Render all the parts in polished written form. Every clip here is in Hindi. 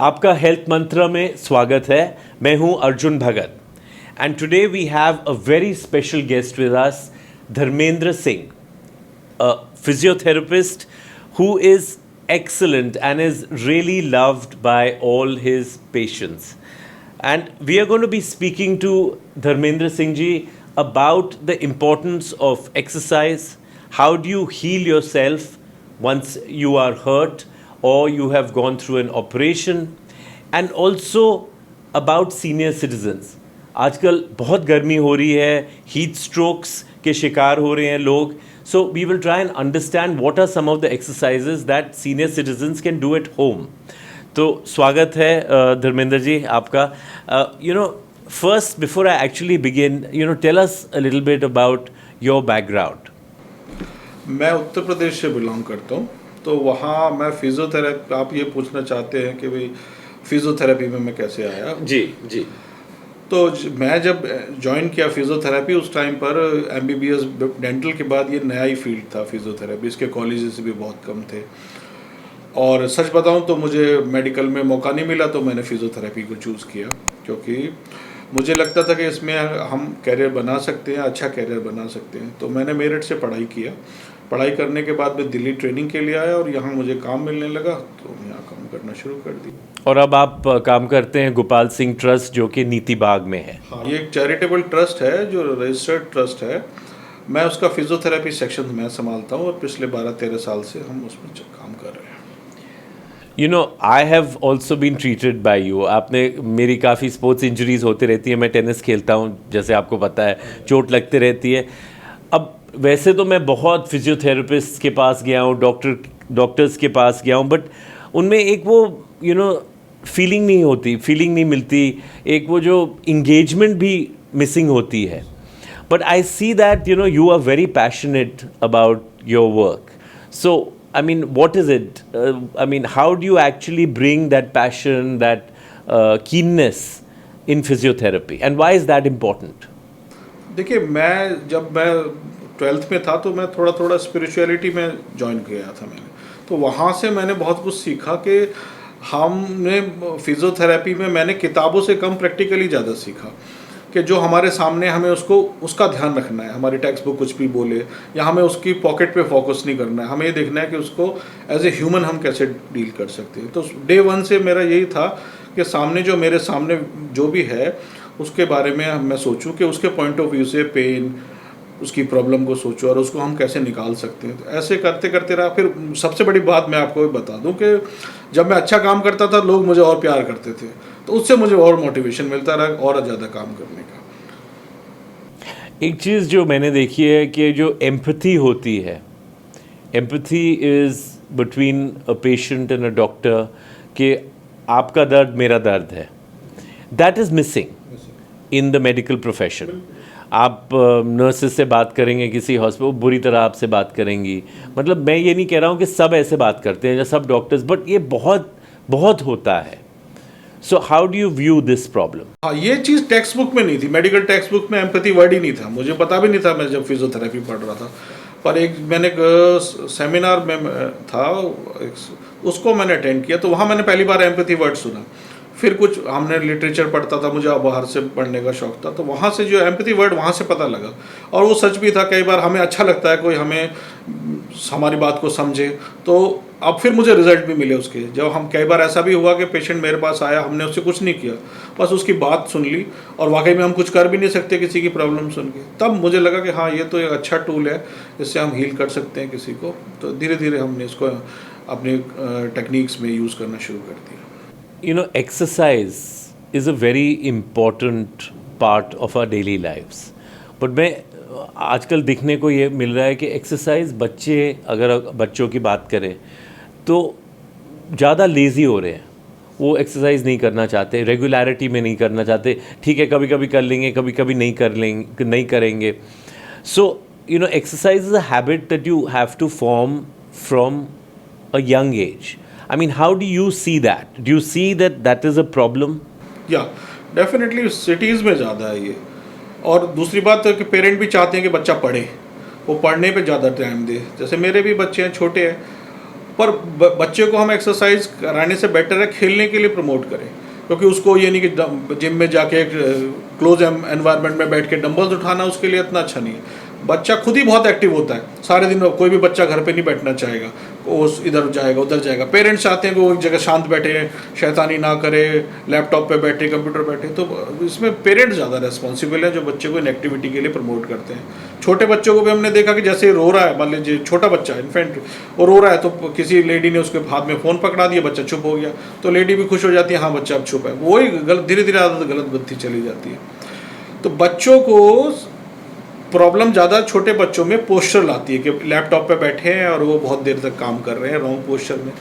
आपका हेल्थ मंत्र में स्वागत है। मैं हूं Arjun Bhagat and today we have a very special guest with us, Dharmendra Singh, a physiotherapist who is excellent and is really loved by all his patients. And we are going to be speaking to Dharmendra Singh ji about the importance of exercise. How do you heal yourself once you are hurt or you have gone through an operation? And also about senior citizens. आजकल बहुत गर्मी हो रही है, हीट स्ट्रोक्स के शिकार हो रहे हैं लोग. So we will try and understand what are some of the exercises that senior citizens can do at home. तो स्वागत है धर्मेंद्र जी आपका. First before I actually begin, tell us a little bit about your background. मैं उत्तर प्रदेश से बिलोंग करता हूँ, तो वहाँ मैं फिजियोथेरेपी, आप ये पूछना चाहते हैं कि भाई फिजियोथेरेपी में मैं कैसे आया. जी. तो मैं जब ज्वाइन किया फिजियोथेरेपी, उस टाइम पर एमबीबीएस डेंटल के बाद ये नया ही फील्ड था फिजियोथेरेपी. इसके कॉलेजेस भी बहुत कम थे और सच बताऊं तो मुझे मेडिकल में मौका नहीं मिला, तो मैंने फिजियोथेरेपी को चूज़ किया क्योंकि मुझे लगता था कि इसमें हम कैरियर बना सकते हैं, अच्छा कैरियर बना सकते हैं. तो मैंने मेरठ से पढ़ाई किया. पढ़ाई करने के बाद मैं दिल्ली ट्रेनिंग के लिए आया और यहाँ मुझे काम मिलने लगा, तो मैं यहाँ काम करना शुरू कर दिया. और अब आप काम करते हैं गोपाल सिंह ट्रस्ट, जो कि नीति बाग में है. हाँ, ये एक चैरिटेबल ट्रस्ट है जो रजिस्टर्ड ट्रस्ट है. मैं उसका फिजियोथेरेपी सेक्शन मैं संभालता हूँ और पिछले 12-13 साल से हम उसमें काम कर रहे हैं. I have also been treated by you. आपने, मेरी काफ़ी स्पोर्ट्स इंजरीज होती रहती है. मैं टेनिस खेलता हूँ, जैसे आपको पता है, चोट लगती रहती है. अब वैसे तो मैं बहुत फिजियोथेरेपिस्ट के पास गया हूँ, डॉक्टर्स के पास गया हूँ, बट उनमें एक वो फीलिंग नहीं मिलती, एक वो जो इंगेजमेंट भी मिसिंग होती है. But I see that you are very passionate about your work. So I mean, what is it? I mean, how do you actually bring that passion, that keenness in physiotherapy, and why is that important? देखिए, जब मैं 12th में था तो मैं थोड़ा स्पिरिचुअलिटी में ज्वाइन किया था मैंने. तो वहाँ से मैंने बहुत कुछ सीखा कि हमने फिजियोथेरेपी में मैंने किताबों से कम प्रैक्टिकली ज़्यादा सीखा कि जो हमारे सामने हमें उसका ध्यान रखना है. हमारी टेक्स्ट बुक कुछ भी बोले या हमें उसकी पॉकेट पे फोकस नहीं करना है. हमें ये देखना है कि उसको एज ए ह्यूमन हम कैसे डील कर सकते हैं. तो डे 1 से मेरा यही था कि मेरे सामने जो भी है उसके बारे में मैं सोचूं कि उसके पॉइंट ऑफ व्यू से पेन, उसकी प्रॉब्लम को सोचूं और उसको हम कैसे निकाल सकते हैं. तो ऐसे करते करते रहा. फिर सबसे बड़ी बात मैं आपको बता दूं कि जब मैं अच्छा काम करता था लोग मुझे और प्यार करते थे, तो उससे मुझे और मोटिवेशन मिलता रहा और ज़्यादा काम करने का. एक चीज़ जो मैंने देखी है कि जो एम्पैथी होती है, empathy is between a patient and a doctor, कि आपका दर्द मेरा दर्द है. That is missing in the medical profession. आप नर्सेस से बात करेंगे किसी हॉस्पिटल, बुरी तरह आपसे बात करेंगी. मतलब मैं ये नहीं कह रहा हूँ कि सब ऐसे बात करते हैं या सब डॉक्टर्स, बट ये बहुत होता है. So how do you view this problem? हाँ, ये चीज़ टेक्स्ट बुक में नहीं थी. मेडिकल टेक्स्ट बुक में एम्पैथी वर्ड ही नहीं था. मुझे पता भी नहीं था मैं जब फिजियोथेरेपी पढ़ रहा था. पर मैंने एक सेमिनार में था, उसको मैंने अटेंड किया, तो वहाँ मैंने पहली बार एम्पैथी वर्ड सुना. फिर कुछ हमने लिटरेचर पढ़ता था, मुझे बाहर से पढ़ने का शौक था, तो वहाँ से जो एम्पैथी वर्ड वहाँ से पता लगा. और वो सच भी था. कई बार हमें अच्छा लगता है कोई हमारी बात को समझे. तो अब फिर मुझे रिजल्ट भी मिले उसके. जब हम कई बार ऐसा भी हुआ कि पेशेंट मेरे पास आया, हमने उससे कुछ नहीं किया, बस उसकी बात सुन ली और वाकई में हम कुछ कर भी नहीं सकते किसी की प्रॉब्लम सुन के. तब मुझे लगा कि हाँ, ये तो एक अच्छा टूल है, जिससे हम हील कर सकते हैं किसी को. तो धीरे धीरे हमने इसको अपनी टेक्निक्स में यूज़ करना शुरू कर दिया. Exercise is a very important part of our daily lives. But मैं आजकल दिखने को ये मिल रहा है कि एक्सरसाइज, अगर बच्चों की बात करें तो ज़्यादा लेज़ी हो रहे हैं. वो एक्सरसाइज नहीं करना चाहते, रेगुलरिटी में नहीं करना चाहते. ठीक है, कभी कभी कर लेंगे, कभी कभी नहीं करेंगे. So exercise is a habit that you have to form from a young age. I mean, how do you see that? Do you see that is a problem? Yeah, definitely cities में ज़्यादा है ये. और दूसरी बात है कि पेरेंट भी चाहते हैं कि बच्चा पढ़े, वो पढ़ने पे ज़्यादा टाइम दे. जैसे मेरे भी बच्चे हैं, छोटे हैं, पर बच्चे को हम एक्सरसाइज कराने से बेटर है खेलने के लिए प्रमोट करें, क्योंकि उसको ये नहीं कि जिम में जाके क्लोज एनवायरनमेंट में बैठ के डंबल्स उठाना उसके लिए इतना अच्छा नहीं है। बच्चा खुद ही बहुत एक्टिव होता है सारे दिन, कोई भी बच्चा घर पे नहीं बैठना चाहेगा, वो इधर जाएगा उधर जाएगा। पेरेंट्स चाहते हैं कि वो एक जगह शांत बैठे, शैतानी ना करे, लैपटॉप पे बैठे, कंप्यूटर बैठे। तो इसमें पेरेंट्स ज़्यादा रिस्पॉन्सिबल हैं जो बच्चे को इन एक्टिविटी के लिए प्रमोट करते हैं। छोटे बच्चों को भी हमने देखा कि जैसे रो रहा है, मान लीजिए छोटा बच्चा इन्फेंट, वो रो रहा है तो किसी लेडी ने उसके हाथ में फ़ोन पकड़ा दिया, बच्चा चुप हो गया, तो लेडी भी खुश हो जाती है, हाँ बच्चा अब चुप है। वही गलत, धीरे धीरे आदत गलत बनती चली जाती है। तो बच्चों को प्रॉब्लम ज़्यादा छोटे बच्चों में पोस्चर लाती है कि लैपटॉप पे बैठे हैं और वो बहुत देर तक काम कर रहे हैं रॉन्ग पोस्चर में।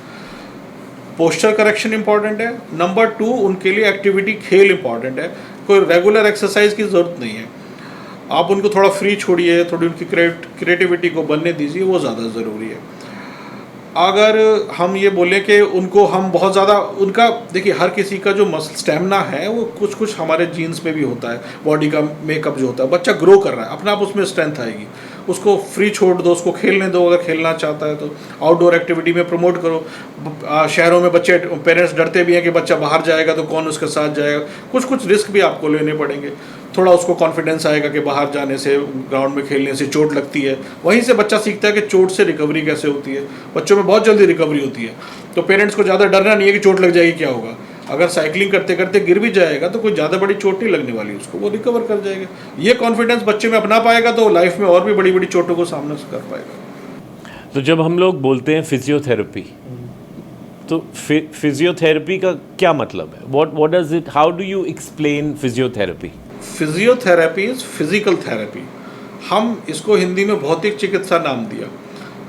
पोस्चर करेक्शन इंपॉर्टेंट है। नंबर 2, उनके लिए एक्टिविटी खेल इंपॉर्टेंट है। कोई रेगुलर एक्सरसाइज की ज़रूरत नहीं है, आप उनको थोड़ा फ्री छोड़िए, थोड़ी उनकी क्रिएटिविटी को बनने दीजिए, वो ज़्यादा ज़रूरी है। अगर हम ये बोलें कि उनको हम बहुत ज़्यादा उनका, देखिए हर किसी का जो मसल स्टेमिना है वो कुछ कुछ हमारे जीन्स में भी होता है, बॉडी का मेकअप जो होता है, बच्चा ग्रो कर रहा है अपने आप, उसमें स्ट्रेंथ आएगी। उसको फ्री छोड़ दो, उसको खेलने दो, अगर खेलना चाहता है तो आउटडोर एक्टिविटी में प्रमोट करो। शहरों में बच्चे, पेरेंट्स डरते भी हैं कि बच्चा बाहर जाएगा तो कौन उसके साथ जाएगा, कुछ कुछ रिस्क भी आपको लेने पड़ेंगे। थोड़ा उसको कॉन्फिडेंस आएगा कि बाहर जाने से, ग्राउंड में खेलने से चोट लगती है, वहीं से बच्चा सीखता है कि चोट से रिकवरी कैसे होती है। बच्चों में बहुत जल्दी रिकवरी होती है, तो पेरेंट्स को ज़्यादा डरना नहीं है कि चोट लग जाएगी, क्या होगा। अगर साइकिलिंग करते करते गिर भी जाएगा तो कोई ज़्यादा बड़ी चोट नहीं लगने वाली उसको, वो रिकवर कर जाएगा। ये कॉन्फिडेंस बच्चे में अपना पाएगा तो लाइफ में और भी बड़ी बड़ी चोटों को सामना कर पाएगा। तो जब हम लोग बोलते हैं फिजियोथेरेपी, तो फिजियोथेरेपी का क्या मतलब है? What does it, how do you explain physiotherapy? Physiotherapy is physical therapy. हम इसको हिंदी में भौतिक चिकित्सा नाम दिया।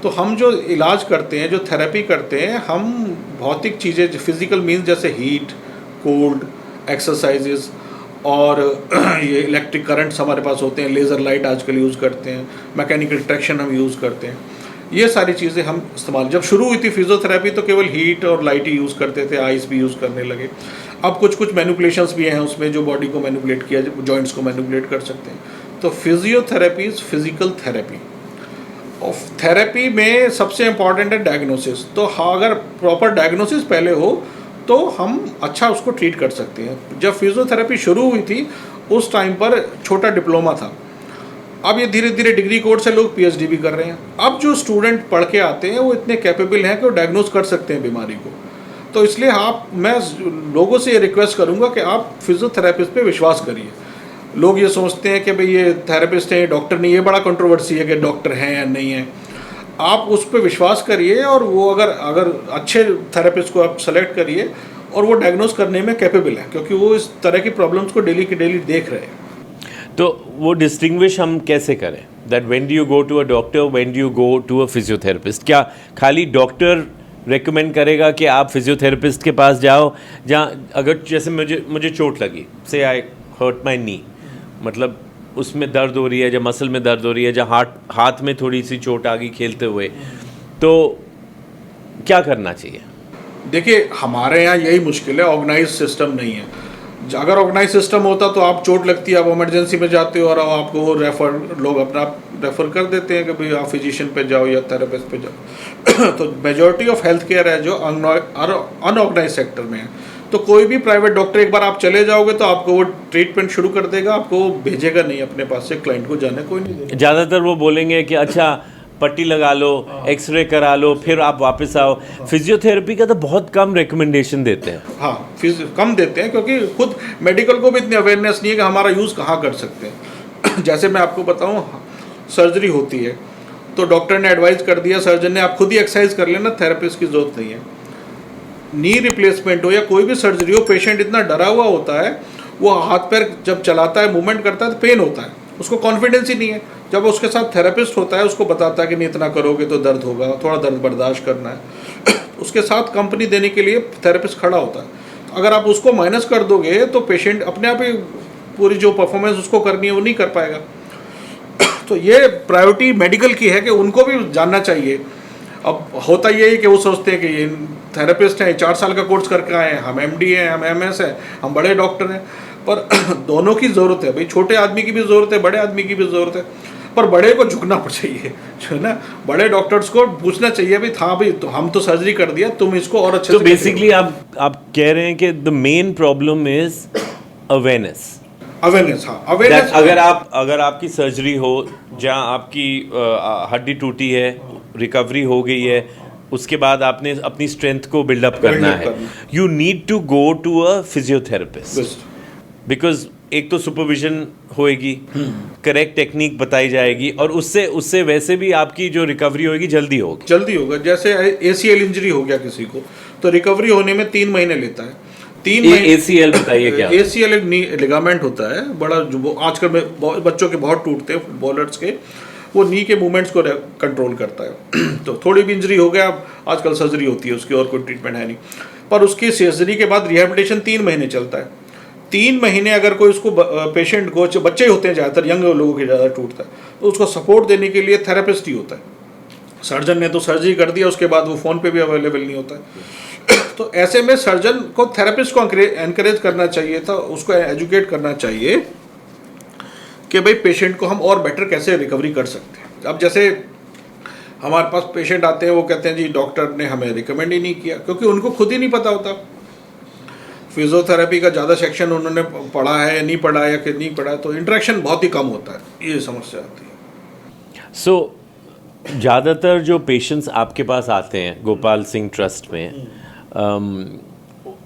तो हम जो इलाज करते हैं, जो थेरेपी करते हैं, हम भौतिक चीज़ें, फिजिकल मीन्स जैसे हीट, कोल्ड, एक्सरसाइजेस और ये इलेक्ट्रिक करंट्स हमारे पास होते हैं, लेज़र लाइट आजकल यूज़ करते हैं, मैकेनिकल ट्रैक्शन हम यूज़ करते हैं, ये सारी चीज़ें हम इस्तेमाल। जब शुरू हुई थी फिजियोथेरेपी तो केवल हीट और लाइट ही यूज़ करते थे, आइस भी यूज़ करने लगे। अब कुछ कुछ मैनिपुलेशंस भी हैं उसमें जो बॉडी को मैनिपुलेट किया, जॉइंट्स को मैनिपुलेट कर सकते हैं। तो फिजियोथेरेपी इज़ फिजिकल थेरेपी। और थेरेपी में सबसे इम्पॉर्टेंट है डायग्नोसिस। तो अगर प्रॉपर डायग्नोसिस पहले हो तो हम अच्छा उसको ट्रीट कर सकते हैं। जब फिजियोथेरेपी शुरू हुई थी उस टाइम पर छोटा डिप्लोमा था, अब ये धीरे धीरे डिग्री कोर्स से लोग पीएचडी भी कर रहे हैं। अब जो स्टूडेंट पढ़ के आते हैं वो इतने कैपेबल हैं कि वो डायग्नोस कर सकते हैं बीमारी को। तो इसलिए मैं लोगों से ये रिक्वेस्ट करूँगा कि आप फिजियोथेरेपिस्ट पे विश्वास करिए। लोग ये सोचते हैं कि भाई ये थेरेपिस्ट है, डॉक्टर नहीं, ये बड़ा कंट्रोवर्सी है कि डॉक्टर हैं या नहीं है। आप उस पर विश्वास करिए और वो अगर अच्छे थेरेपिस्ट को आप सेलेक्ट करिए और वो डायग्नोस करने में कैपेबल है, क्योंकि वो इस तरह की प्रॉब्लम्स को डेली की डेली देख रहे हैं। तो वो डिस्टिंग्विश हम कैसे करें that when do you go to a doctor, when do you go to a physiotherapist? क्या खाली डॉक्टर रेकमेंड करेगा कि आप फिजियोथेरेपिस्ट के पास जाओ, जहाँ अगर जैसे मुझे चोट लगी, से आई हर्ट माई नी, मतलब उसमें दर्द हो रही है, जब मसल में दर्द हो रही है, जहाँ हाथ में थोड़ी सी चोट आ गई खेलते हुए, तो क्या करना चाहिए? देखिए हमारे यहाँ यही मुश्किल है, ऑर्गेनाइज सिस्टम नहीं है। अगर ऑर्गेनाइज सिस्टम होता तो आप चोट लगती है, आप इमरजेंसी में जाते हो और आपको वो लोग अपना रेफ़र कर देते हैं कि भाई आप फिजिशियन पे जाओ या थेरेपिस्ट पे जाओ। तो मेजॉरिटी ऑफ हेल्थ केयर है जो अनऑर्गेनाइज सेक्टर में है। तो कोई भी प्राइवेट डॉक्टर, एक बार आप चले जाओगे तो आपको वो ट्रीटमेंट शुरू कर देगा, आपको वो भेजेगा नहीं अपने पास से, क्लाइंट को जाने कोई नहीं देगा। ज़्यादातर वो बोलेंगे कि अच्छा पट्टी लगा लो, एक्सरे करा लो, फिर आप वापस आओ। फिजियोथेरेपी का तो बहुत कम रिकमेंडेशन देते हैं। हाँ, कम देते हैं क्योंकि खुद मेडिकल को भी इतनी अवेयरनेस नहीं है कि हमारा यूज़ कहाँ कर सकते हैं। जैसे मैं आपको बताऊँ, सर्जरी होती है तो डॉक्टर ने एडवाइस कर दिया, सर्जन ने, आप खुद ही एक्सरसाइज कर लेना, थेरेपिस्ट की ज़रूरत नहीं है। नी रिप्लेसमेंट हो या कोई भी सर्जरी हो, पेशेंट इतना डरा हुआ होता है, वो हाथ पैर जब चलाता है, मूवमेंट करता है तो पेन होता है, उसको कॉन्फिडेंस ही नहीं है। जब उसके साथ थेरेपिस्ट होता है, उसको बताता है कि नहीं इतना करोगे तो दर्द होगा, थोड़ा दर्द बर्दाश्त करना है, उसके साथ कंपनी देने के लिए थेरेपिस्ट खड़ा होता है। अगर आप उसको माइनस कर दोगे तो पेशेंट अपने आप ही पूरी जो परफॉर्मेंस उसको करनी है वो नहीं कर पाएगा। तो ये प्रायोरिटी मेडिकल की है कि उनको भी जानना चाहिए। अब होता ये है कि वो सोचते हैं कि ये थेरेपिस्ट हैं, 4 साल का कोर्स करके आए हैं, हम एमडी हैं, हम एमएस हैं, हम बड़े डॉक्टर हैं, पर दोनों की ज़रूरत है भाई, छोटे आदमी की भी ज़रूरत है, बड़े आदमी की भी ज़रूरत है। पर बड़े को झुकना चाहिए, जो है ना, बड़े डॉक्टर्स को पूछना चाहिए भाई, हाँ भाई तो हम तो सर्जरी कर दिया, तुम इसको और अच्छे तो से बेसिकली आप कह रहे हैं कि the main problem is awareness. Awareness, हाँ अवेयरनेस। अगर आपकी सर्जरी हो जहाँ आपकी हड्डी टूटी है, रिकवरी हो गई है, उसके बाद आपने अपनी स्ट्रेंथ को बिल्डअप करना है, you need to go to a physiotherapist, because एक तो सुपरविजन होएगी, करेक्ट टेक्निक बताई जाएगी, और उससे वैसे भी आपकी जो रिकवरी होगी जल्दी होगा। जैसे ACL इंजरी हो गया किसी को, तो रिकवरी होने में 3 महीने लेता है। 3 महीने। ACL बताइए क्या? ACL एक नी लिगामेंट होता है बड़ा, जो आजकल में बच्चों के बहुत टूटते हैं, फुटबॉलर्स के, वो नी के मूवमेंट्स को कंट्रोल करता है। तो थोड़ी भी इंजरी हो गया, आजकल सर्जरी होती है उसकी, और कोई ट्रीटमेंट है नहीं, पर उसकी सर्जरी के बाद रिहेबिलिटेशन 3 महीने चलता है। 3 महीने अगर कोई उसको पेशेंट को, बच्चे होते हैं ज़्यादातर, यंग लोगों के ज़्यादा टूटता है, तो उसको सपोर्ट देने के लिए थेरेपिस्ट ही होता है। सर्जन ने तो सर्जरी कर दिया, उसके बाद वो फ़ोन पे भी अवेलेबल नहीं होता है। तो ऐसे में सर्जन को थेरेपिस्ट को एनकरेज करना चाहिए था, उसको एजुकेट करना चाहिए कि भाई पेशेंट को हम और बेटर कैसे रिकवरी कर सकते हैं। अब जैसे हमारे पास पेशेंट आते हैं, वो कहते हैं जी डॉक्टर ने हमें रिकमेंड ही नहीं किया, क्योंकि उनको खुद ही नहीं पता होता फिजियोथेरेपी का ज़्यादा सेक्शन उन्होंने पढ़ा है या नहीं पढ़ा या कि नहीं पढ़ा, तो इंटरेक्शन बहुत ही कम होता है, ये समस्या आती है। सो ज़्यादातर जो पेशेंट्स आपके पास आते हैं गोपाल सिंह ट्रस्ट में,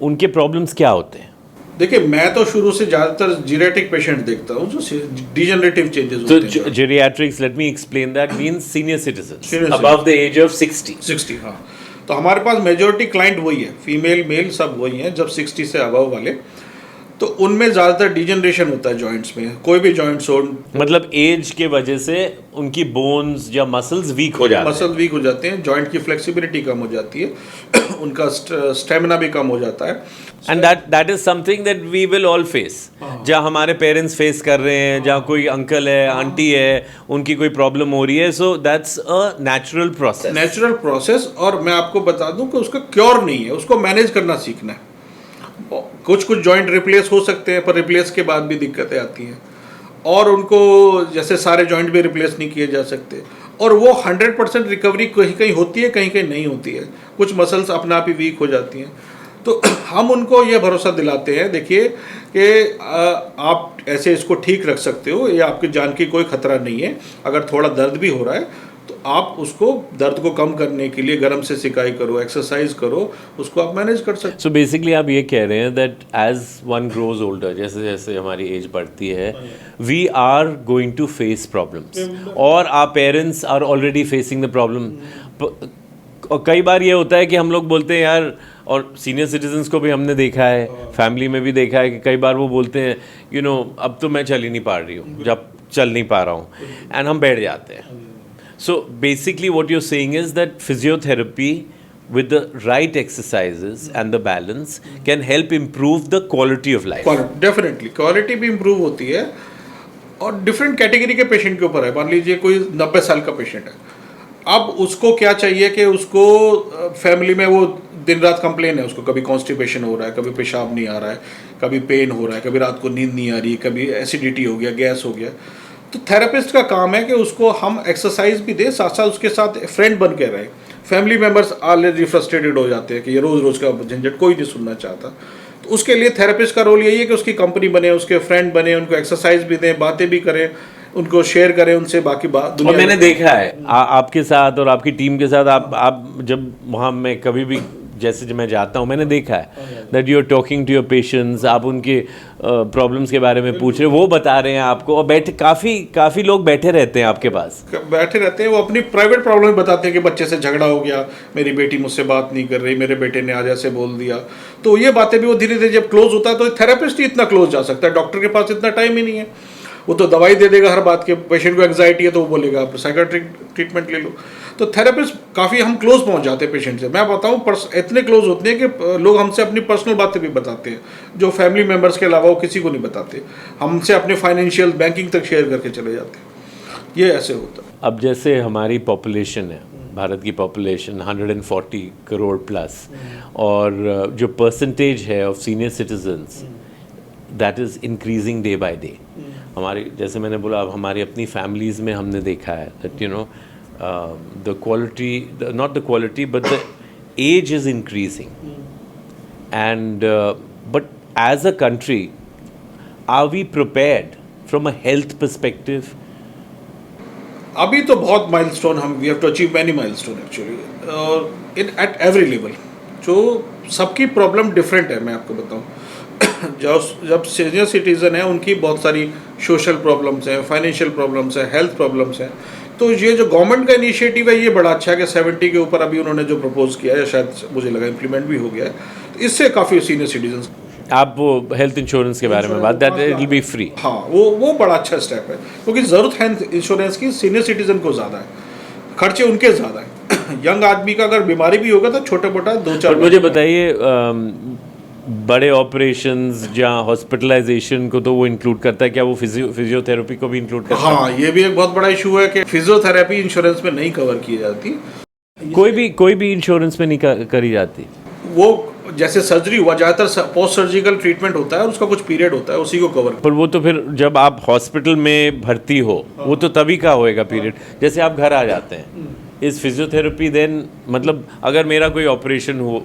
उनके प्रॉब्लम्स क्या होते हैं? देखिए, मैं तो शुरू से ज़्यादातर जीरियाट्रिक पेशेंट देखता हूँ, जो डिजेनरेटिव चेंजेस होते हैं। तो geriatrics, let me explain that, means senior citizen above the age of 60। हाँ, तो हमारे पास मेजोरिटी क्लाइंट वही है, फीमेल मेल सब वही हैं, जब 60 से अबव वाले, तो उनमें ज़्यादातर डिजेनरेशन होता है जॉइंट्स में, कोई भी जॉइंट्स हो, मतलब एज के वजह से उनकी बोन्स या मसल्स वीक हो जाते हैं, जॉइंट की फ्लेक्सिबिलिटी कम हो जाती है, उनका स्टेमिना भी कम हो जाता है। And that is something that we will all face, जहाँ हमारे पेरेंट्स फेस कर रहे हैं, जहाँ कोई अंकल है, आंटी है, उनकी कोई प्रॉब्लम हो रही है, so that's a natural process. और मैं आपको बता दूं कि उसका क्योर नहीं है, उसको मैनेज करना सीखना है। कुछ जॉइंट रिप्लेस हो सकते हैं, पर रिप्लेस के बाद भी दिक्कतें आती हैं, और उनको जैसे सारे जॉइंट भी रिप्लेस नहीं किए जा सकते, और वो 100% रिकवरी कहीं कहीं होती है, कहीं कहीं नहीं होती है, कुछ मसल्स अपने आप ही वीक हो जाती हैं। तो हम उनको ये भरोसा दिलाते हैं, देखिए कि आप ऐसे इसको ठीक रख सकते हो, ये आपकी जान की कोई खतरा नहीं है। अगर थोड़ा दर्द भी हो रहा है तो आप उसको दर्द को कम करने के लिए गर्म से सिकाई करो, एक्सरसाइज करो, उसको आप मैनेज कर सकते हो। सो बेसिकली आप ये कह रहे हैं that age one grows older, जैसे जैसे हमारी एज बढ़ती है, we are going to face problems, और our parents are already facing the problem. और कई बार ये होता है कि हम लोग बोलते हैं यार, और सीनियर सिटीजन्स को भी हमने देखा है, फैमिली में भी देखा है कि कई बार वो बोलते हैं यू नो अब तो मैं चल ही नहीं पा रही हूँ, जब चल नहीं पा रहा हूँ, एंड हम बैठ जाते हैं। So basically what you're saying is that physiotherapy with the right exercises and the balance can help improve the quality of life. Definitely quality भी improve होती है, और डिफरेंट कैटेगरी के पेशेंट के ऊपर है। मान लीजिए कोई 90 साल का पेशेंट है, अब उसको क्या चाहिए कि उसको फैमिली में वो दिन रात कंप्लेन है, उसको कभी कॉन्स्टिपेशन हो रहा है, कभी पेशाब नहीं आ रहा है, कभी पेन हो रहा है, कभी रात को नींद नहीं आ रही, कभी एसिडिटी हो गया, गैस हो गया। तो थेरेपिस्ट का काम है कि उसको हम एक्सरसाइज भी दें, साथ साथ उसके साथ फ्रेंड बन के रहें। फैमिली मेम्बर्स ऑलरेडी फ्रस्ट्रेटेड हो जाते हैं कि ये रोज़ रोज़ का झंझट कोई नहीं सुनना चाहता, तो उसके लिए थेरेपिस्ट का रोल यही है कि उसकी कंपनी बने, उसके फ्रेंड बने, उनको एक्सरसाइज भी दें, बातें भी करें, उनको शेयर करें उनसे बाकी बात। और मैंने देखा है आपके साथ और आपकी टीम के साथ, आप जब वहाँ मैं कभी भी जैसे जब मैं जाता हूँ, मैंने देखा है that you are talking to your patients, आप उनके प्रॉब्लम्स के बारे में पूछ रहे हो, वो बता रहे हैं आपको, और बैठे काफ़ी लोग बैठे रहते हैं आपके पास, बैठे रहते हैं, वो अपनी प्राइवेट प्रॉब्लम बताते हैं कि बच्चे से झगड़ा हो गया, मेरी बेटी मुझसे बात नहीं कर रही, मेरे बेटे ने आज ऐसे बोल दिया। तो ये बातें भी वो धीरे धीरे जब क्लोज होता है, तो थेरेपिस्ट ही इतना क्लोज जा सकता है, डॉक्टर के पास इतना टाइम ही नहीं है, वो तो दवाई दे देगा हर बात के। पेशेंट को एंग्जाइटी है तो वो बोलेगा आप साइकियाट्रिक ट्रीटमेंट ले लो। तो थेरेपिस्ट काफ़ी हम क्लोज पहुंच जाते हैं पेशेंट से। मैं बताऊं इतने क्लोज होते हैं कि लोग हमसे अपनी पर्सनल बातें भी बताते हैं, जो फैमिली मेम्बर्स के अलावा वो किसी को नहीं बताते, हमसे अपने फाइनेंशियल बैंकिंग तक शेयर करके चले जाते हैं। ये ऐसे होता है। अब जैसे हमारी पॉपुलेशन है, भारत की पॉपुलेशन 140 करोड़ प्लस, और जो परसेंटेज है of senior citizens that is increasing day by day, हमारी, जैसे मैंने बोला, अब हमारी अपनी फैमिलीज़ में हमने देखा है that you know the quality, not the quality but the age is increasing and but as a country are we prepared from a health perspective? अभी तो बहुत माइलस्टोन हम we have to achieve many milestone actually in at every level. जो सबकी प्रॉब्लम डिफरेंट है, मैं आपको बताऊं। जब सीनियर सिटीज़न है उनकी बहुत सारी सोशल प्रॉब्लम्स हैं, फाइनेंशियल प्रॉब्लम्स हैं, हेल्थ प्रॉब्लम्स हैं। तो ये जो गवर्नमेंट का इनिशिएटिव है ये बड़ा अच्छा है कि 70 के ऊपर अभी उन्होंने जो प्रपोज किया है, शायद मुझे लगा इम्प्लीमेंट भी हो गया है, तो इससे काफ़ी सीनियर सिटीजन। आप वो हेल्थ इंश्योरेंस के बारे में बात, that it will be free. हाँ, वो बड़ा अच्छा स्टेप है, क्योंकि ज़रूरत है इंश्योरेंस की सीनियर सिटीजन को ज़्यादा है, खर्चे उनके ज़्यादा हैं। यंग आदमी का अगर बीमारी भी होगा तो छोटा मोटा 2-4। मुझे बताइए, बड़े ऑपरेशंस या हॉस्पिटलाइजेशन को तो वो इंक्लूड करता है क्या? वो फिजियोथेरेपी को भी इंक्लूड करता है? हाँ, ये भी एक बहुत बड़ा इशू है कि फिजियोथेरेपी इंश्योरेंस में नहीं कवर की जाती। कोई भी इंश्योरेंस में नहीं करी जाती। वो जैसे सर्जरी हुआ, ज़्यादातर पोस्ट सर्जिकल ट्रीटमेंट होता है और उसका कुछ पीरियड होता है, उसी को कवर। पर वो तो फिर जब आप हॉस्पिटल में भर्ती हो, वो तो तभी का होएगा पीरियड, जैसे आप घर आ जाते हैं। इस फिजियोथेरेपी देन, मतलब अगर मेरा कोई ऑपरेशन हो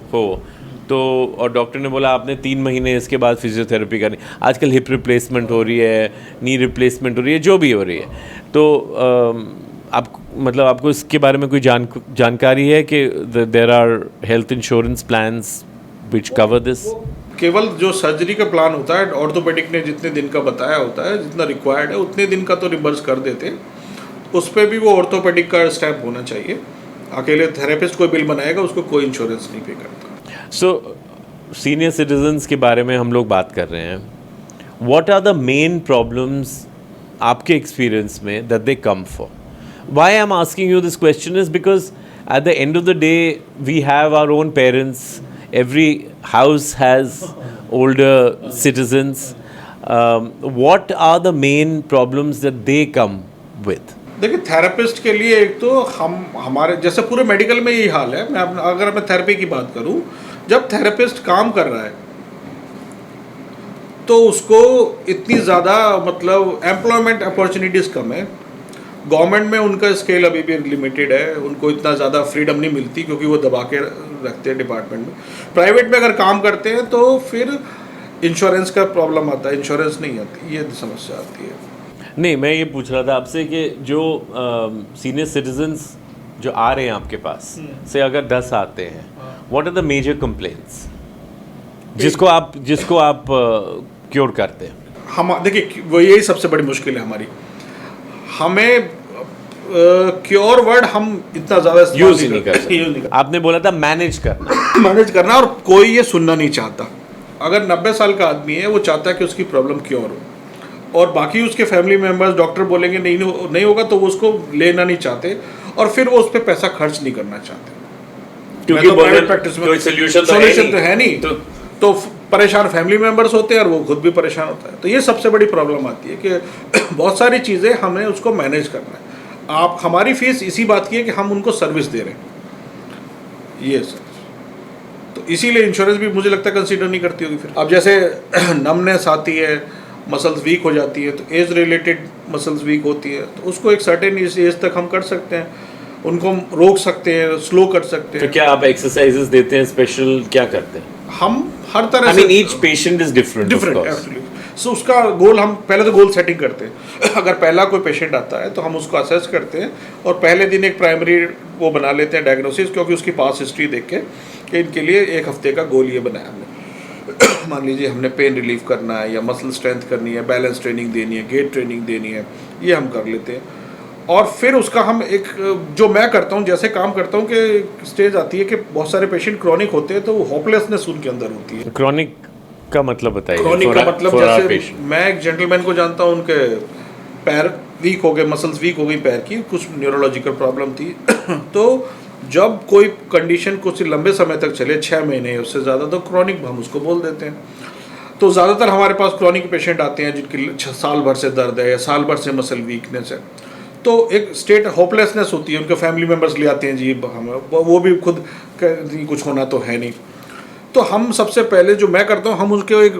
तो, और डॉक्टर ने बोला आपने 3 महीने इसके बाद फिजियोथेरेपी करनी, आजकल हिप रिप्लेसमेंट हो रही है, नी रिप्लेसमेंट हो रही है, जो भी हो रही है, तो आप मतलब आपको इसके बारे में कोई जानकारी है कि there are health insurance plans which cover this? केवल जो सर्जरी का प्लान होता है, ऑर्थोपेडिक ने जितने दिन का बताया होता है, जितना रिक्वायर्ड है उतने दिन का तो रिम्बर्स कर देते हैं। उस पर भी वो ऑर्थोपेडिक का स्टैम्प होना चाहिए। अकेले थेरेपिस्ट कोई बिल बनाएगा उसको कोई इंश्योरेंस नहीं पे करता। सो सीनियर सिटीजन्स के बारे में हम लोग बात कर रहे हैं। What are the main problems आपके एक्सपीरियंस में that they come for? Why I am asking you this question is because at the end of the day we have our own parents, every house has older citizens. What are the main problems that they come with? देखिए, थेरेपिस्ट के लिए एक तो हमारे जैसे पूरे मेडिकल में यही हाल है। अगर मैं थेरेपी की बात करूं, जब थेरेपिस्ट काम कर रहा है तो उसको इतनी ज़्यादा मतलब एम्प्लॉयमेंट अपॉर्चुनिटीज़ कम है। गवर्नमेंट में उनका स्केल अभी भी लिमिटेड है, उनको इतना ज़्यादा फ्रीडम नहीं मिलती क्योंकि वो दबा के रखते हैं डिपार्टमेंट में। प्राइवेट में अगर काम करते हैं तो फिर इंश्योरेंस का प्रॉब्लम आता है, इंश्योरेंस नहीं आती, ये समस्या आती है। नहीं, मैं ये पूछ रहा था आपसे कि जो सीनियर सिटीजन्स जो आ रहे हैं आपके पास से, अगर 10 आते हैं, what are the major complaints जिसको आप क्योर करते हैं? हम देखिए, वो यही सबसे बड़ी मुश्किल है हमारी। हमें क्योर वर्ड हम इतना ज़्यादा यूज नहीं कर सकते। आपने बोला था मैनेज करना, और कोई ये सुनना नहीं चाहता। अगर 90 साल का आदमी है, वो चाहता है कि उसकी प्रॉब्लम क्योर हो, और बाकी उसके फैमिली मेम्बर्स डॉक्टर बोलेंगे नहीं होगा तो वो उसको लेना नहीं चाहते, और फिर वो उस पर पैसा खर्च नहीं करना चाहते क्योंकि प्राइवेट प्रैक्टिस में सोल्यूशन तो है नहीं। तो परेशान फैमिली मेम्बर्स होते हैं और वो खुद भी परेशान होता है। तो ये सबसे बड़ी प्रॉब्लम आती है कि बहुत सारी चीज़ें हमें उसको मैनेज करना है। आप हमारी फीस इसी बात की है कि हम उनको सर्विस दे रहे हैं, ये सर। तो इसीलिए इंश्योरेंस भी मुझे लगता है कंसीडर नहीं करती होगी। फिर अब जैसे नमनेस आती है, मसल्स वीक हो जाती है, तो एज रिलेटेड मसल्स वीक होती है, तो उसको एक सर्टेन एज तक हम कर सकते हैं, उनको हम रोक सकते हैं, स्लो कर सकते हैं। तो क्या आप एक्सरसाइजेस देते हैं स्पेशल, क्या करते हैं? हम हर तरह से, each patient is different actually. So उसका गोल, हम पहले तो गोल सेटिंग करते हैं। अगर पहला कोई पेशेंट आता है तो हम उसको असेस करते हैं और पहले दिन एक प्राइमरी वो बना लेते हैं डायग्नोसिस, क्योंकि उसकी पास हिस्ट्री देख के कि इनके लिए 1 हफ्ते का गोल ये बनाया हमने। मान लीजिए हमने पेन रिलीफ करना है, या मसल स्ट्रेंथ करनी है, बैलेंस ट्रेनिंग देनी है, गेट ट्रेनिंग देनी है, ये हम कर लेते हैं। और फिर उसका हम एक, जो मैं करता हूँ, जैसे काम करता हूँ कि स्टेज आती है कि बहुत सारे पेशेंट क्रॉनिक होते हैं, तो वो होपलेसनेस उनके अंदर होती है। क्रॉनिक का मतलब बताइए। क्रॉनिक का मतलब, जैसे मैं एक जेंटलमैन को जानता हूँ, उनके पैर वीक हो गए, मसल्स वीक हो गई पैर की, कुछ न्यूरोलॉजिकल प्रॉब्लम थी। तो जब कोई कंडीशन कुछ लंबे समय तक चले, 6 महीने उससे ज़्यादा, तो क्रॉनिक हम उसको बोल देते हैं। तो ज़्यादातर हमारे पास क्रॉनिक पेशेंट आते हैं जिनकी साल भर से दर्द है या साल भर से मसल वीकनेस है, तो एक स्टेट होपलेसनेस होती है। उनके फैमिली मेम्बर्स ले आते हैं, जी हम वो भी खुद कुछ होना तो है नहीं। तो हम सबसे पहले जो मैं करता हूँ, हम उसके एक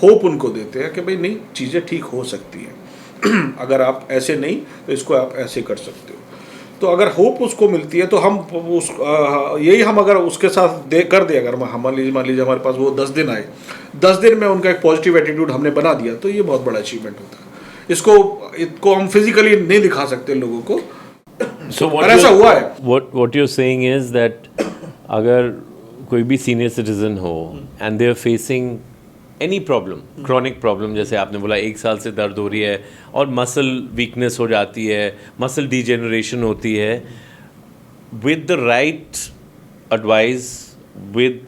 होप उनको देते हैं कि भाई नहीं, चीज़ें ठीक हो सकती हैं अगर आप ऐसे नहीं तो इसको आप ऐसे कर सकते हो। तो अगर होप उसको मिलती है तो हम यही हम अगर उसके साथ कर दे, अगर मान लीजिए हमारे पास वो 10 दिन आए, 10 दिन में उनका एक पॉजिटिव एटीट्यूड हमने बना दिया, तो ये बहुत बड़ा अचीवमेंट होता है। इसको हम फिजिकली नहीं दिखा सकते लोगों को, पर ऐसा हुआ है। what you're saying is that अगर कोई भी सीनियर सिटीजन हो and they are facing any problem, chronic problem, जैसे आपने बोला 1 साल से दर्द हो रही है और मसल वीकनेस हो जाती है, मसल डिजेनरेशन होती है, with the right advice, with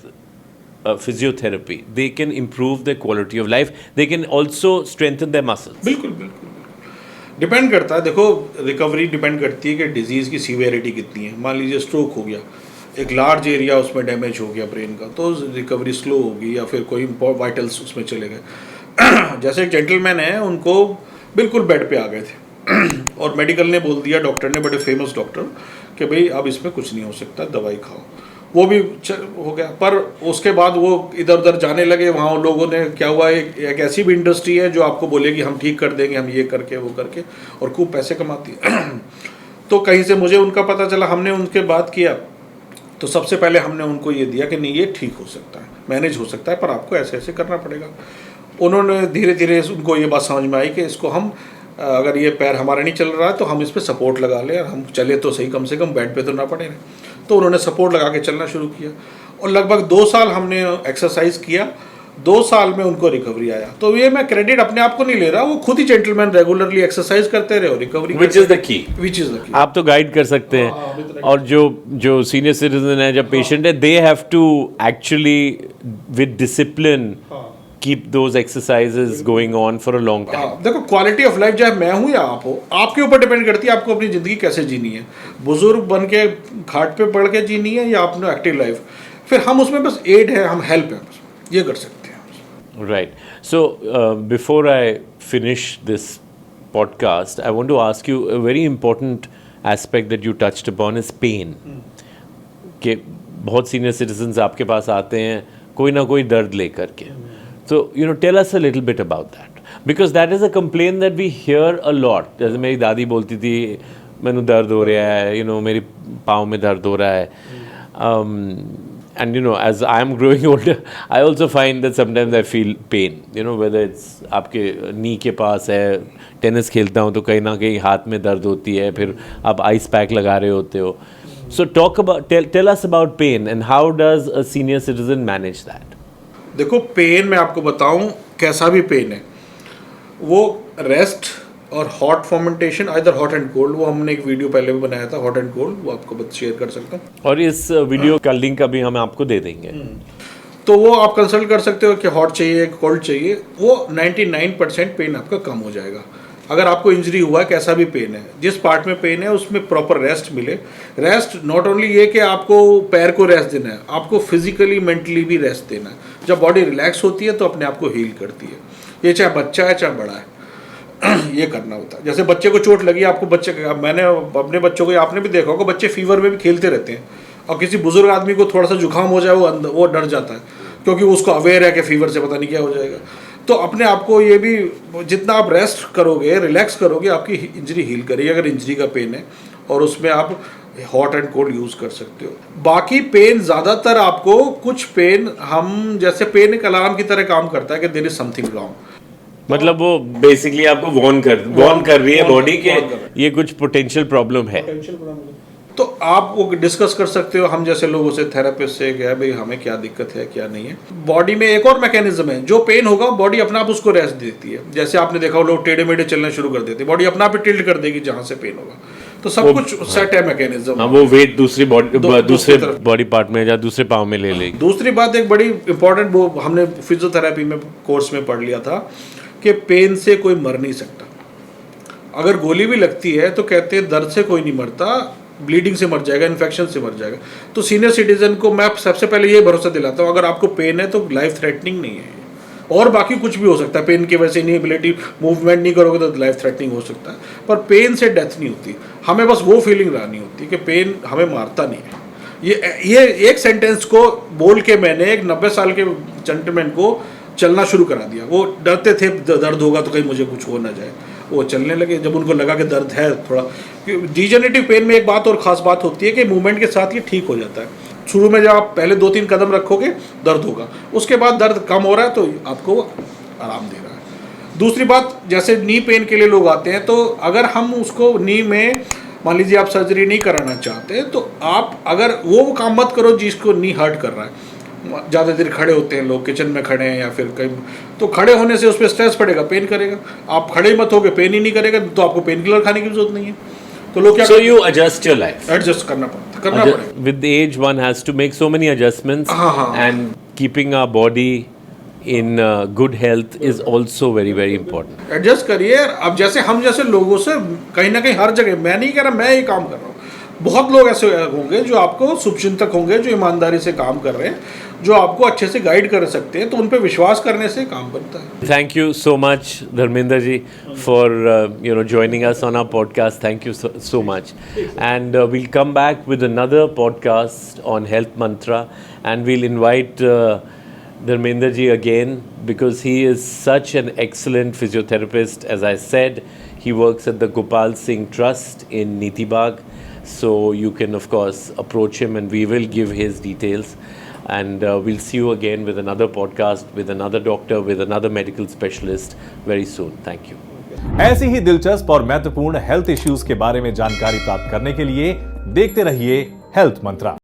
physiotherapy, they can improve the quality of life, they can also strengthen their muscles. बिल्कुल बिल्कुल डिपेंड करता है। देखो, रिकवरी डिपेंड करती है कि डिजीज़ की सीवियरिटी कितनी है। मान लीजिए स्ट्रोक हो गया, एक लार्ज एरिया उसमें डैमेज हो गया ब्रेन का, तो रिकवरी स्लो होगी या फिर कोई वाइटल्स उसमें चले गए। जैसे एक जेंटलमैन है, उनको बिल्कुल बेड पे आ गए थे और मेडिकल ने बोल दिया, डॉक्टर ने, बड़े फेमस डॉक्टर, कि भाई अब इसमें कुछ नहीं हो सकता, दवाई खाओ। वो भी हो गया, पर उसके बाद वो इधर उधर जाने लगे। वहाँ लोगों ने, क्या हुआ, एक ऐसी भी इंडस्ट्री है जो आपको बोलेगी हम ठीक कर देंगे, हम ये करके वो करके, और खूब पैसे कमाती है। तो कहीं से मुझे उनका पता चला, हमने उनके बात किया, तो सबसे पहले हमने उनको ये दिया कि नहीं, ये ठीक हो सकता है, मैनेज हो सकता है, पर आपको ऐसे ऐसे करना पड़ेगा। उन्होंने धीरे धीरे उनको ये बात समझ में आई कि इसको हम, अगर ये पैर हमारा नहीं चल रहा है तो हम इस पर सपोर्ट लगा लें, और हम चले तो सही, कम से कम बेड पे तो ना पड़े। तो उन्होंने सपोर्ट लगा के चलना शुरू किया, और लगभग 2 साल हमने एक्सरसाइज किया। 2 साल में उनको रिकवरी आया। तो ये मैं क्रेडिट अपने आप को नहीं ले रहा, वो खुद ही जेंटलमैन रेगुलरली एक्सरसाइज करते रहे और recovery, which is the key. आप तो गाइड कर सकते हैं, और जो सीनियर सिटीजन है, जब पेशेंट है, they have to actually with discipline keep those exercises going on for a long time. देखो, क्वालिटी ऑफ लाइफ चाहे मैं हूँ या आप हो, आपके ऊपर डिपेंड करती है आपको अपनी ज़िंदगी कैसे जीनी है। बुजुर्ग बन के खाट पे पड़ के जीनी है या अपने एक्टिव लाइफ, फिर हम उसमें बस एड है, हम हेल्प है, ये कर सकते हैं। Right. So, before I finish this podcast, I want to ask you a very important aspect that you touched upon is pain. कि बहुत senior citizens आपके पास आते हैं कोई ना कोई दर्द लेकर के. So, tell us a little bit about that. Because that is a complaint that we hear a lot. जैसे मेरी दादी बोलती थी, मैंने दर्द हो रहा है, मेरी पाँव में दर्द हो रहा है. And as I am growing older, I also find that sometimes I feel pain. Whether it's आपके नी के पास है, टेनिस खेलता हूँ तो कहीं ना कहीं हाथ में दर्द होती है, फिर आप आइस पैक लगा रहे होते हो. So tell us about pain and how does a senior citizen manage that? देखो, पेन मैं आपको बताऊँ, कैसा भी पेन है, वो रेस्ट और hot fermentation, either hot and cold, वो हमने एक वीडियो पहले भी बनाया था, हॉट एंड कोल्ड, वो आपको शेयर कर सकता हूँ, और इस वीडियो का लिंक अभी हम आपको दे देंगे. तो वो आप कंसल्ट कर सकते हो कि हॉट चाहिए, कोल्ड चाहिए, वो 99% पेन आपका कम हो जाएगा। अगर आपको इंजरी हुआ है, कैसा भी पेन है, जिस पार्ट में पेन है उसमें प्रॉपर रेस्ट मिले। रेस्ट नॉट ओनली ये कि आपको पैर को रेस्ट देना है, आपको फिजिकली मेंटली भी रेस्ट देना है। जब बॉडी रिलैक्स होती है तो अपने आप को हील करती है। ये चाहे बच्चा है चाहे बड़ा है, ये करना होता है। जैसे बच्चे को चोट लगी, आपको मैंने अपने बच्चों को, आपने भी देखा होगा, बच्चे फीवर में भी खेलते रहते हैं, और किसी बुजुर्ग आदमी को थोड़ा सा जुकाम हो जाए, वो डर जाता है, क्योंकि उसको अवेयर है कि फीवर से पता नहीं क्या हो जाएगा। तो अपने आप को ये भी, जितना आप रेस्ट करोगे, रिलैक्स करोगे, आपकी इंजरी हील करेगी, अगर इंजरी का पेन है, और उसमें आप हॉट एंड कोल्ड यूज़ कर सकते हो। बाकी पेन ज़्यादातर आपको, कुछ पेन हम, जैसे पेन एक अलार्म की तरह काम करता है कि देयर इज समथिंग रॉन्ग, मतलब वो बेसिकली आपको वॉर्न कर रही है बॉडी के ये कुछ पोटेंशियल प्रॉब्लम है। तो आप वो डिस्कस कर सकते हो हम जैसे लोगों से, थेरेपिस्ट से, क्या भाई हमें क्या दिक्कत है, क्या नहीं है। बॉडी में एक और मैकेनिज्म है, जो पेन होगा बॉडी अपना आप उसको रेस्ट देती है। जैसे आपने देखा, लोग टेढ़े मेढ़े चलना शुरू कर देते हैं, बॉडी अपना आप टिल्ट कर देगी जहाँ से पेन होगा। तो सब कुछ सेट है मैकेनिज्म। वो वेट दूसरे बॉडी पार्ट में या दूसरे पाँव में ले लेगी। दूसरी बात, एक बड़ी इंपॉर्टेंट, वो हमने फिजियोथेरेपी में कोर्स में पढ़ लिया था कि पेन से कोई मर नहीं सकता। अगर गोली भी लगती है तो कहते हैं दर्द से कोई नहीं मरता, ब्लीडिंग से मर जाएगा, इन्फेक्शन से मर जाएगा। तो सीनियर सिटीजन को मैं सबसे पहले ये भरोसा दिलाता हूँ, अगर आपको पेन है तो लाइफ थ्रेटनिंग नहीं है, और बाकी कुछ भी हो सकता है। पेन की वजह से इनएबिलिटी, मूवमेंट नहीं करोगे तो लाइफ थ्रेटनिंग हो सकता है, पर पेन से डेथ नहीं होती। हमें बस वो फीलिंग लानी होती है कि पेन हमें मारता नहीं है। ये एक सेंटेंस को बोल के मैंने एक 90 साल के जेंटलमैन को चलना शुरू करा दिया। वो डरते थे दर्द होगा तो कहीं मुझे कुछ हो ना जाए, वो चलने लगे। जब उनको लगा कि दर्द है थोड़ा, डिजेनरेटिव पेन में एक बात और ख़ास बात होती है कि मूवमेंट के साथ ये ठीक हो जाता है। शुरू में जब आप पहले 2-3 कदम रखोगे दर्द होगा, उसके बाद दर्द कम हो रहा है तो आपको आराम दे रहा है। दूसरी बात, जैसे नी पेन के लिए लोग आते हैं, तो अगर हम उसको नी में मान लीजिए आप सर्जरी नहीं कराना चाहते, तो आप अगर वो काम मत करो जिसको नी हर्ट कर रहा है। ज़्यादा देर खड़े होते हैं लोग, किचन में खड़े हैं या फिर कहीं, तो खड़े होने से उस पर स्ट्रेस पड़ेगा, पेन करेगा। आप खड़े मत होगे, पेन ही नहीं करेगा, तो आपको पेन किलर खाने की जरूरत नहीं है। तो लोग क्या, So you adjust your life. Adjust करना पड़ेगा। With the age, one has to make so many adjustments, हाँ. and keeping our body in good health is also very, very important. Adjust करिए। अब जैसे हम जैसे लोगों से कहीं ना कहीं हर जगह, मैं नहीं कह रहा मैं ये काम कर रहा हूँ, बहुत लोग ऐसे होंगे जो आपको शुभचिंतक होंगे, जो ईमानदारी से काम कर रहे हैं, जो आपको अच्छे से गाइड कर सकते हैं, तो उन पे विश्वास करने से काम बनता है। Thank you so much, Dharmendra ji, for joining us on our podcast. Thank you so much, and we'll come back with another podcast on Health Mantra, and we'll invite Dharmendra ji again, because he is such an excellent physiotherapist. As I said, he works at the Gopal Singh Trust in Nitibag, so you can of course approach him, and we will give his details. And we'll see you again with another podcast, with another doctor, with another medical specialist very soon. Thank you. ऐसी ही दिलचस्प और महत्वपूर्ण हेल्थ इश्यूज के बारे में जानकारी प्राप्त करने के लिए देखते रहिए हेल्थ मंत्रा।